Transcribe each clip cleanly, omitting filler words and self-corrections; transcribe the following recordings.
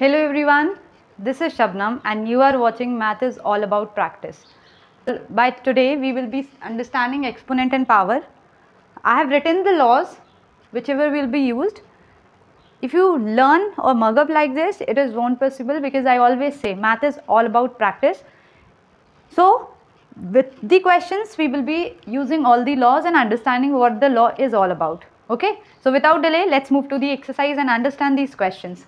Hello everyone, this is Shabnam and you are watching Math is All About Practice. By today we will be understanding exponent and power. I have written the laws whichever will be used. If you learn or mug up like this, it is won't possible because I always say math is all about practice. So with the questions we will be using all the laws and understanding what the law is all about. Okay, so without delay let's move to the exercise and understand these questions.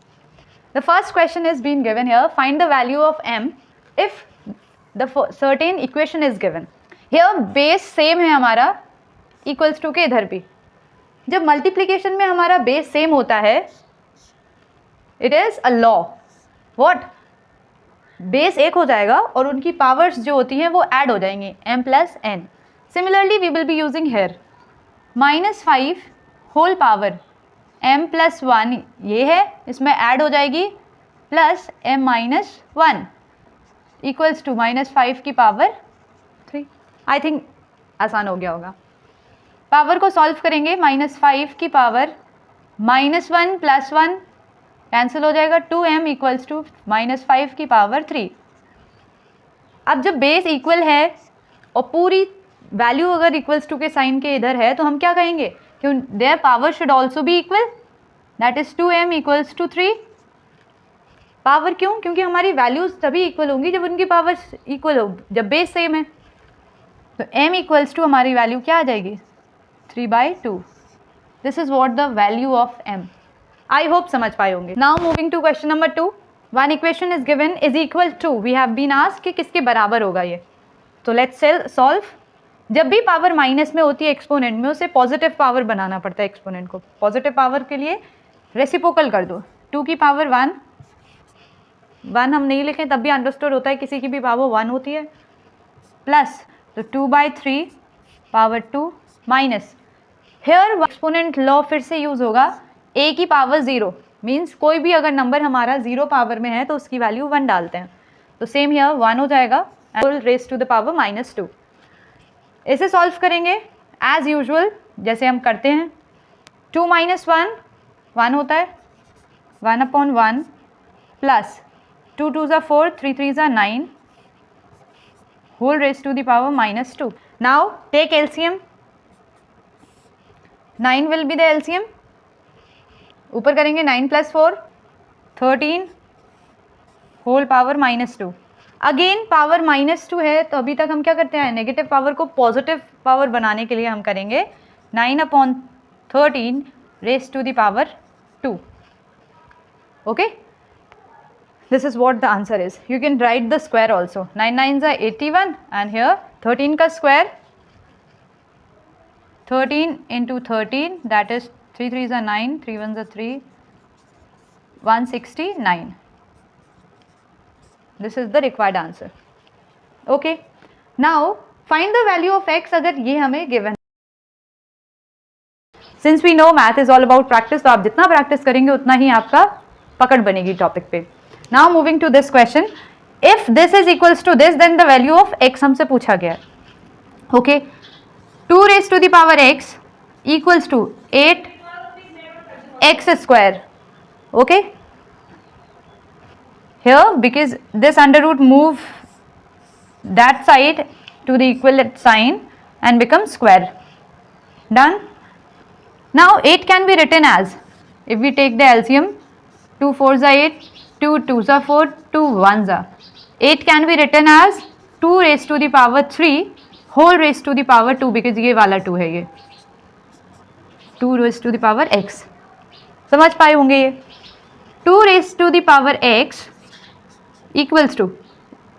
The first question is being given here, find the value of m if the certain equation is given. Here base same है हमारा equals to के इधर भी. जब multiplication में हमारा base same होता है, it is a law. What? Base एक हो जाएगा और उनकी powers जो होती हैं वो add हो जाएंगी m plus n. Similarly we will be using here -5 whole power m plus 1 ये है, इसमें ऐड हो जाएगी plus m minus 1 equals to -5 की पावर 3. आई थिंक आसान हो गया होगा. पावर को सॉल्व करेंगे, -5 की पावर -1 प्लस 1 कैंसिल हो जाएगा, 2m इक्वल्स टू -5 की पावर 3. अब जब बेस इक्वल है और पूरी वैल्यू अगर इक्वल्स टू के साइन के इधर है तो हम क्या कहेंगे कि their power should also be equal, that is 2m equals to 3. Power क्यों? क्योंकि हमारी वैल्यूज तभी इक्वल होंगी जब उनकी पावर इक्वल हो, जब बेस सेम है. तो m इक्वल्स टू हमारी वैल्यू क्या आ जाएगी 3/2. This is what the value of m. I hope समझ पाए होंगे. Now moving to question number 2. One equation is given is equal to, we have been asked कि किसके बराबर होगा ये. तो लेट्स सॉल्व. जब भी पावर माइनस में होती है एक्सपोनेंट में, उसे पॉजिटिव पावर बनाना पड़ता है. एक्सपोनेंट को पॉजिटिव पावर के लिए रेसिप्रोकल कर दो. 2 की पावर 1 हम नहीं लिखें तब भी अंडरस्टूड होता है, किसी की भी पावर 1 होती है, प्लस तो 2/3 power 2 minus. Here exponent law फिर से यूज होगा. a की पावर 0 मीन्स कोई भी अगर नंबर हमारा 0 पावर में है तो उसकी वैल्यू 1 डालते हैं. तो सेम हियर 1 हो जाएगा and raise to the power -2. इसे सॉल्व करेंगे एज यूजुअल जैसे हम करते हैं. 2 - 1 होता है, 1/1 plus 2 2s are 4, 3 3s are 9 whole raised to the power -2. Now take LCM. 9 will be the LCM. ऊपर करेंगे 9 + 4 13 whole power -2. अगेन पावर -2 है तो अभी तक हम क्या करते हैं, नेगेटिव पावर को पॉजिटिव पावर बनाने के लिए हम करेंगे 9/13 raise to the power 2. Okay, this is what the answer is. You can write the square also. 9 9s are 81 and here 13 का square 13 × 13 that is 3 3s are 9, 3 1s are 3, 169. This is the required answer. Okay. Now find the value of x अगर ये हमें given. Since we know math is all about practice, तो आप जितना practice करेंगे उतना ही आपका पकड़ बनेगी टॉपिक पे. Now moving to this question. If this is equals to this, then the value of x हमसे पूछा गया. Okay. 2 raised to the power x equals to 8x². Okay. Here because this under root move that side to the equivalent sign and become square. Done. Now 8 can be written as, if we take the LCM, 2 4s are 8, 2 2s are 4, 2 1s are. 8 can be written as 2 raised to the power 3 whole raised to the power 2 because ये वाला 2 है, ये 2 raised to the power x. समझ पाए होंगे ये. 2 raised to the power x equals to,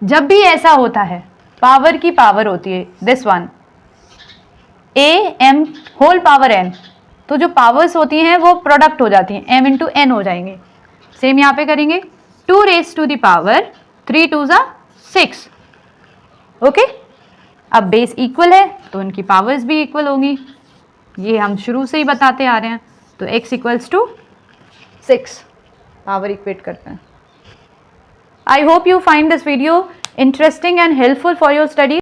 जब भी ऐसा होता है पावर की पावर होती है this one a m whole power n, तो जो पावर्स होती हैं वो प्रोडक्ट हो जाती हैं, m × n हो जाएंगे. सेम यहाँ पे करेंगे 2 raised to the power 3 2s are 6. Okay. अब बेस इक्वल है तो उनकी पावर्स भी इक्वल होंगी, ये हम शुरू से ही बताते आ रहे हैं. तो x equals to 6 power equate करते हैं. I hope you find this video interesting and helpful for your study.